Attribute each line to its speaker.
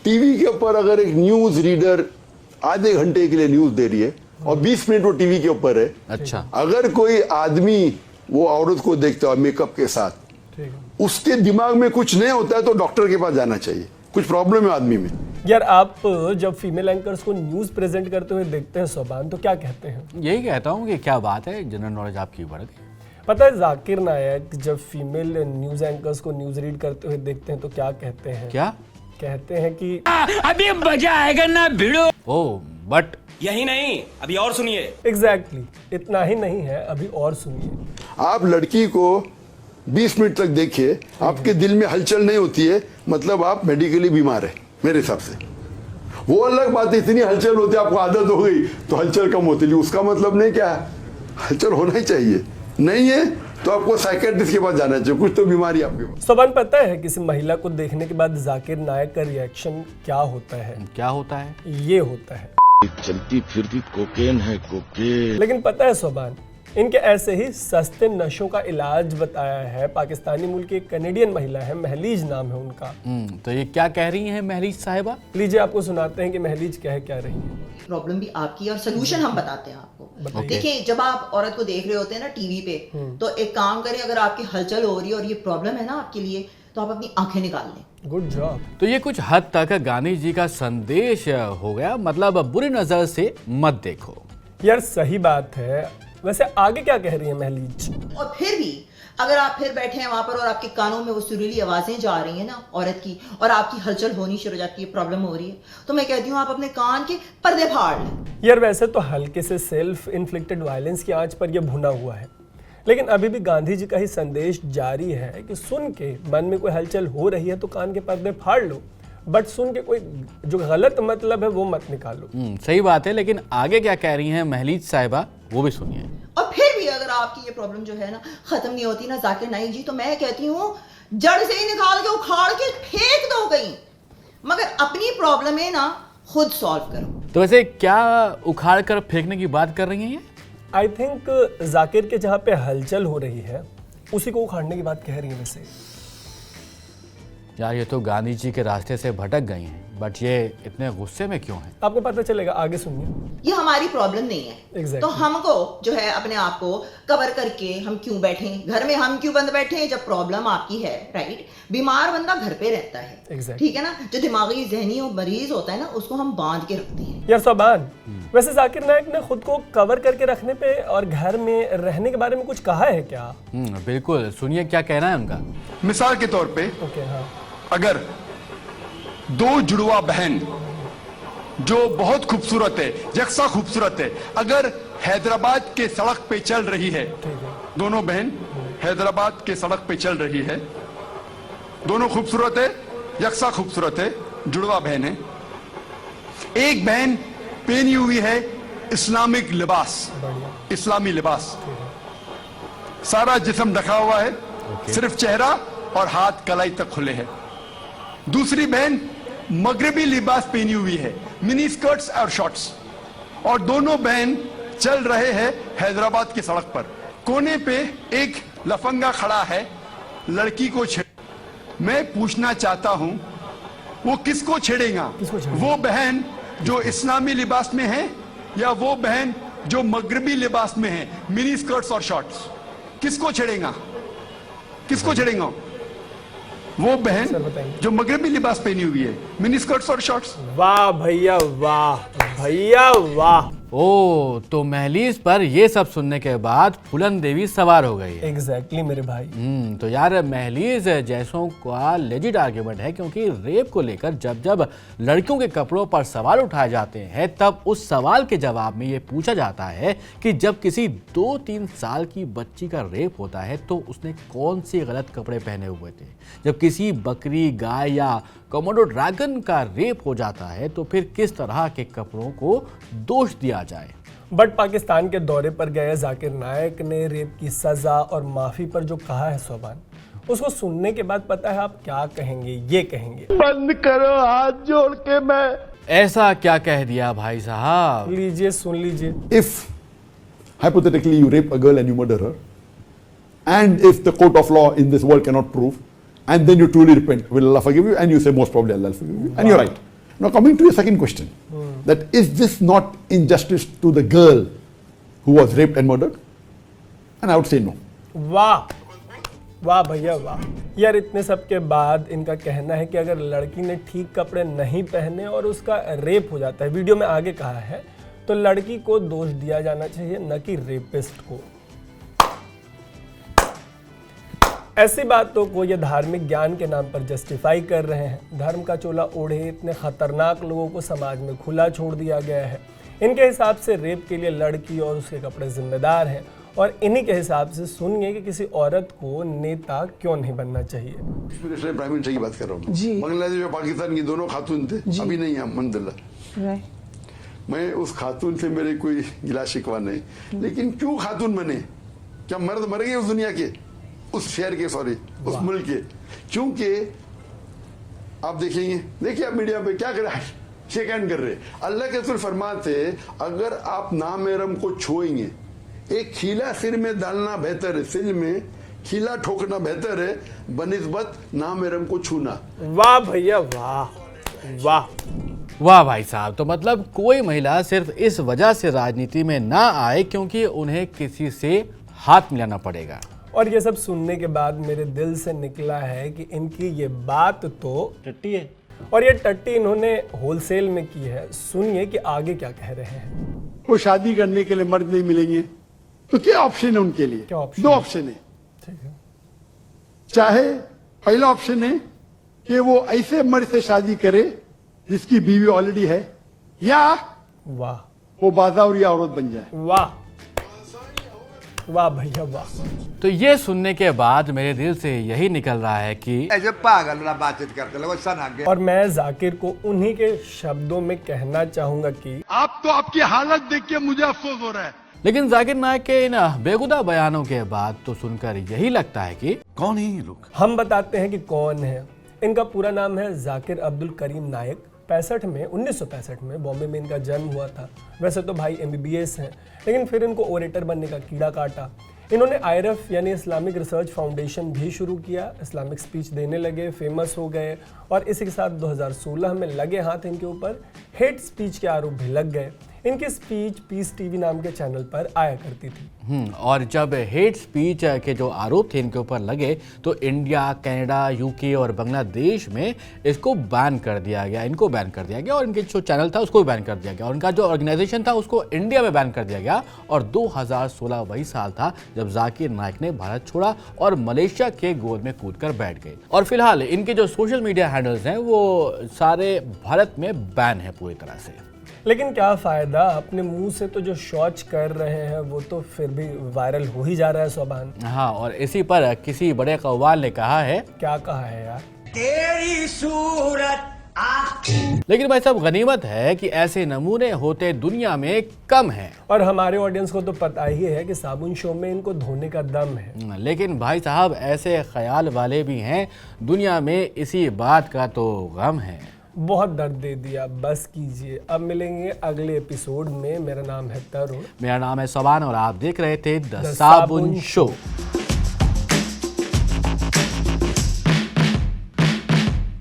Speaker 1: TV के ऊपर अगर एक न्यूज रीडर आधे घंटे के लिए न्यूज दे रही है और 20 मिनट वो टीवी के ऊपर है,
Speaker 2: अच्छा,
Speaker 1: अगर कोई आदमी वो औरत को देखता है मेकअप के साथ, उसके दिमाग में कुछ नहीं होता है तो डॉक्टर के पास जाना चाहिए, कुछ प्रॉब्लम है आदमी में।
Speaker 3: यार आप जब फीमेल एंकर्स को न्यूज प्रेजेंट करते हुए देखते हैं सोबान, तो क्या कहते हैं?
Speaker 2: यही कहता हूँ कि क्या बात है, जनरल नॉलेज आपकी बढ़ गई।
Speaker 3: पता है जाकिर नायक जब फीमेल न्यूज एंकर्स को न्यूज रीड करते हुए देखते हैं तो क्या कहते हैं?
Speaker 2: क्या
Speaker 3: कहते हैं कि
Speaker 4: अभी मजा आएगा ना भिड़ो।
Speaker 2: ओ बट
Speaker 4: यही नहीं, अभी और सुनिए।
Speaker 3: एग्जैक्टली इतना ही नहीं है, अभी और सुनिए।
Speaker 1: आप लड़की को 20 मिनट तक देखिए, आपके दिल में हलचल नहीं होती है, मतलब आप मेडिकली बीमार है मेरे हिसाब से। वो अलग बात है, इतनी हलचल होती है, आपको आदत हो गई तो हलचल कम होती है, उसका मतलब नहीं क्या है, हलचल होना ही चाहिए। नहीं है तो आपको साइकेट्रिस्ट के पास जाना चाहिए, कुछ तो बीमारी आपके पास।
Speaker 3: सोबान पता है किसी महिला को देखने के बाद जाकिर नायक का रिएक्शन क्या होता है?
Speaker 2: क्या होता है?
Speaker 3: ये होता है,
Speaker 5: चलती फिरती कोकेन है कोकेन।
Speaker 3: लेकिन पता है सोबान, इनके ऐसे ही सस्ते नशों का इलाज बताया है पाकिस्तानी मूल की एक कनेडियन महिला है, महलीज नाम है उनका।
Speaker 2: तो ये क्या कह रही हैं महलीज साहिबा?
Speaker 3: लीजिए आपको सुनाते हैं कि महलीज कह क्या रही है।
Speaker 6: प्रॉब्लम भी आपकी और सोल्यूशन हम बताते हैं आपको। देखिए जब आप औरत को देख रहे होते हैं ना टीवी पे, तो एक काम करें, अगर आपकी हलचल हो रही है और ये प्रॉब्लम है ना आपके लिए, तो आप अपनी आंखें निकाल लें।
Speaker 3: Good job.
Speaker 2: तो ये कुछ हद तक गांधी जी का संदेश हो गया, मतलब बुरी नजर से मत देखो।
Speaker 3: यार सही बात है। वैसे आगे क्या कह रही है महलीज?
Speaker 6: और फिर भी अगर आप फिर बैठे हैं वहां पर और आपके कानों में वो सुरीली आवाजें जा रही हैं ना औरत की, और आपकी हलचल होनी शुरू हो जाती है, प्रॉब्लम हो रही है, तो मैं कहती हूँ आप अपने कान के पर्दे फाड़ लें।
Speaker 3: यार वैसे तो हल्के से सेल्फ इन्फ्लिक्टेड वायलेंस की आंच पर यह भुना हुआ है, लेकिन अभी भी गांधी जी का ही संदेश जारी है कि सुन के मन में कोई हलचल हो रही है तो कान के पर्दे फाड़ लो, बट सुन के कोई जो गलत मतलब है वो मत निकालो।
Speaker 2: सही बात है, लेकिन आगे क्या कह रही हैं महलीज साहिबा वो भी सुनिए।
Speaker 6: और फिर भी अगर आपकी ये प्रॉब्लम जो है ना खत्म नहीं होती ना जाकिर नाइक जी, तो मैं कहती हूँ जड़ से ही निकाल के उखाड़ के फेंक दो कहीं, मगर अपनी प्रॉब्लम है ना खुद सॉल्व करो।
Speaker 2: तो वैसे क्या उखाड़ कर फेंकने की बात कर रही हैं ये?
Speaker 3: आई थिंक जाकिर के जहाँ पे हलचल हो रही है उसी को उखाड़ने की बात कह रही है। वैसे
Speaker 2: यार ये तो गांधी जी के रास्ते से भटक गई हैं, बट ये इतने गुस्से में क्यों हैं?
Speaker 3: आपको पता चलेगा, आगे सुनिए।
Speaker 6: ये हमारी प्रॉब्लम नहीं है।
Speaker 3: Exactly.
Speaker 6: तो हमको जो है अपने आप को कवर करके हम क्यों बैठे घर में, हम क्यों बंद बैठे हैं जब प्रॉब्लम आपकी है, राइट? बीमार बंदा घर पे रहता है,
Speaker 3: Exactly.
Speaker 6: ठीक है ना? जो दिमागी जहनी और मरीज होता है ना, उसको हम बांध के रखते हैं।
Speaker 3: यार सोबान, वैसे जाकिर नायक ने खुद को कवर करके रखने पे और घर में रहने के बारे में कुछ कहा है क्या?
Speaker 2: बिल्कुल, सुनिए क्या कहना है उनका।
Speaker 1: मिसाल के तौर पे
Speaker 3: ओके, हाँ।
Speaker 1: अगर दो जुड़वा बहन जो बहुत खूबसूरत है, यकसा खूबसूरत है, अगर हैदराबाद के सड़क पे चल रही है, दोनों बहन हैदराबाद के सड़क पे चल रही है, दोनों खूबसूरत है, यकसा खूबसूरत है, जुड़वा बहन है। एक बहन पहनी हुई है इस्लामिक लिबास, इस्लामी लिबास, सारा जिस्म ढका हुआ है, सिर्फ चेहरा और हाथ कलाई तक खुले हैं। दूसरी बहन मगरबी लिबास पहनी हुई है, मिनी स्कर्ट्स और शॉर्ट्स, और दोनों बहन चल रहे हैं हैदराबाद की सड़क पर। कोने पे एक लफंगा खड़ा है, लड़की को छेड़। मैं पूछना चाहता हूं वो किसको छेड़ेगा? वो बहन जो इस्लामी लिबास में है या वो बहन जो मगरबी लिबास में है, मिनी स्कर्ट्स और शॉर्ट्स? किसको छेड़ेगा? किसको छेड़ेगा? वो बहन जो मगरबी लिबास पहनी हुई है, मिनी स्कर्ट्स और शॉर्ट्स।
Speaker 3: वाह भैया वाह, भैया वाह।
Speaker 2: ओ, तो महलीज पर ये सब सुनने के बाद फूलन देवी सवार हो गई है।
Speaker 3: एग्जैक्टली मेरे भाई।
Speaker 2: तो यार महलीज जैसों का लेजिट आर्ग्यूमेंट है, क्योंकि रेप को लेकर जब जब लड़कियों के कपड़ों पर सवाल उठाए जाते हैं तब उस सवाल के जवाब में ये पूछा जाता है कि जब किसी 2-3 साल की बच्ची का रेप होता है तो उसने कौन से गलत कपड़े पहने हुए थे। जब किसी बकरी, गाय या कोमोडो ड्रैगन का रेप हो जाता है तो फिर किस तरह के कपड़ों को दोष दिया जाए।
Speaker 3: बट पाकिस्तान के दौरे पर गए जाकिर नायक ने रेप की सजा और माफी पर जो कहा है सोबान, उसको सुनने के बाद पता है आप क्या कहेंगे? ये कहेंगे,
Speaker 1: बंद करो हाथ जोड़ के। मैं
Speaker 2: ऐसा क्या कह दिया भाई साहब?
Speaker 3: लीजिए सुन लीजिए।
Speaker 7: If hypothetically you rape a girl and you murder her, and if the court of law in this world cannot prove, and then you truly repent, will Allah forgive you? And you say most probably Allah will forgive you, and you're right. Now coming to your second question, that is this not injustice to the girl who was raped and murdered? And I would say no.
Speaker 3: वाह वाह भैया वाह यार, इतने सब के बाद इनका कहना है कि अगर लड़की ने ठीक कपड़े नहीं पहने और उसका रेप हो जाता है, वीडियो में आगे कहा है, तो लड़की को दोष दिया जाना चाहिए, न कि रेपिस्ट को। ऐसी बातों को ये धार्मिक ज्ञान के नाम पर जस्टिफाई कर रहे हैं। धर्म का चोला ओढ़े इतने खतरनाक लोगों को समाज में खुला छोड़ दिया गया है। इनके हिसाब से रेप के लिए लड़की और उसके कपड़े जिम्मेदार हैं, और इन्हीं के हिसाब से सुनिए कि किसी औरत को नेता क्यों नहीं बनना चाहिए।
Speaker 1: प्राइम मिनिस्टर की बात कर रहा हूँ
Speaker 8: जी।
Speaker 1: बांग्लादेश और पाकिस्तान की दोनों खातून थे, अभी नहीं है अल्हम्दुलिल्लाह। मैं उस खातून से मेरे कोई गिला शिकवा नहीं, लेकिन क्यों खातून बने? क्या मर्द मर गए उस दुनिया के, उस शहर के, सॉरी उस मुल्क के? क्योंकि आप देखेंगे, देखिए आप मीडिया पे क्या कर रहे हैं, शेक हैंड कर रहे। अल्लाह के रसूल फरमाते अगर आप नामेरम को छुएंगे, एक खीला सिर में डालना बेहतर है, सिर में खीला ठोकना बेहतर है बनिस्बत नामेरम को छूना।
Speaker 3: वाह भैया वाह वाह
Speaker 2: वाह भाई साहब, तो मतलब कोई महिला सिर्फ इस वजह से राजनीति में ना आए क्योंकि उन्हें किसी से हाथ मिलाना पड़ेगा।
Speaker 3: और ये सब सुनने के बाद मेरे दिल से निकला है कि इनकी ये बात तो टट्टी है, और ये टट्टी इन्होंने होलसेल में की है। सुनिए कि आगे क्या कह रहे हैं।
Speaker 9: वो शादी करने के लिए मर्द नहीं मिलेंगे तो क्या ऑप्शन है उनके लिए?
Speaker 3: क्या ऑप्शन?
Speaker 9: दो ऑप्शन है।
Speaker 3: ठीक है।
Speaker 9: चाहे पहला ऑप्शन है कि वो ऐसे मर्द से शादी करे जिसकी बीवी ऑलरेडी है, या
Speaker 3: वाह
Speaker 9: वो बाज़ावरी औरत बन जाए।
Speaker 3: वाह वाह भैया वाह।
Speaker 2: तो ये सुनने के बाद मेरे दिल से यही निकल रहा है कि
Speaker 10: ऐसे पागल ना बातचीत करते लोग सन आगे।
Speaker 3: और मैं जाकिर को उन्हीं के शब्दों में कहना चाहूंगा कि
Speaker 9: आप तो आपकी हालत देख के मुझे अफसोस हो रहा है।
Speaker 2: लेकिन जाकिर नायक के इन बेगुदा बयानों के बाद तो सुनकर यही लगता है कि
Speaker 5: कौन है ये लोग?
Speaker 3: हम बताते हैं कि कौन है। इनका पूरा नाम है जाकिर अब्दुल करीम नायक। 1965 में बॉम्बे में इनका जन्म हुआ था। वैसे तो भाई MBBS हैं, लेकिन फिर इनको ओरेटर बनने का कीड़ा काटा। इन्होंने IRF यानी इस्लामिक रिसर्च फाउंडेशन भी शुरू किया, इस्लामिक स्पीच देने लगे, फेमस हो गए, और इसी के साथ 2016 में लगे हाथ इनके ऊपर हेट स्पीच के आरोप भी लग गए। इनकी स्पीच पीस TV नाम के चैनल पर आया करती थी।
Speaker 2: और जब हेट स्पीच के जो आरोप थे इनके ऊपर लगे तो इंडिया, कनाडा, UK और बांग्लादेश में इसको बैन कर दिया गया, इनको बैन कर दिया गया, और इनके जो चैनल था उसको भी बैन कर दिया गया, और उनका जो ऑर्गेनाइजेशन था उसको इंडिया में बैन कर दिया गया। और 2016 वही साल था जब जाकिर नायक ने भारत छोड़ा और मलेशिया के गोद में कूदकर बैठ गए। और फिलहाल इनके जो सोशल मीडिया हैंडल्स हैं वो सारे भारत में बैन है पूरी तरह से।
Speaker 3: लेकिन क्या फ़ायदा, अपने मुंह से तो जो शौच कर रहे हैं वो तो फिर भी वायरल हो ही जा रहा है सोबान।
Speaker 2: हाँ, और इसी पर किसी बड़े कव्वाल ने कहा है,
Speaker 3: क्या कहा है यार?
Speaker 4: तेरी सूरत
Speaker 2: लेकिन भाई साहब गनीमत है कि ऐसे नमूने होते दुनिया में कम हैं।
Speaker 3: और हमारे ऑडियंस को तो पता ही है कि साबुन शो में इनको धोने का दम है।
Speaker 2: लेकिन भाई साहब ऐसे ख्याल वाले भी हैं दुनिया में, इसी बात का तो गम है।
Speaker 3: बहुत दर्द दे दिया, बस कीजिए। अब मिलेंगे अगले एपिसोड में। मेरा नाम है तरुण,
Speaker 2: मेरा नाम है सोबान और आप देख रहे थे द साबुन शो।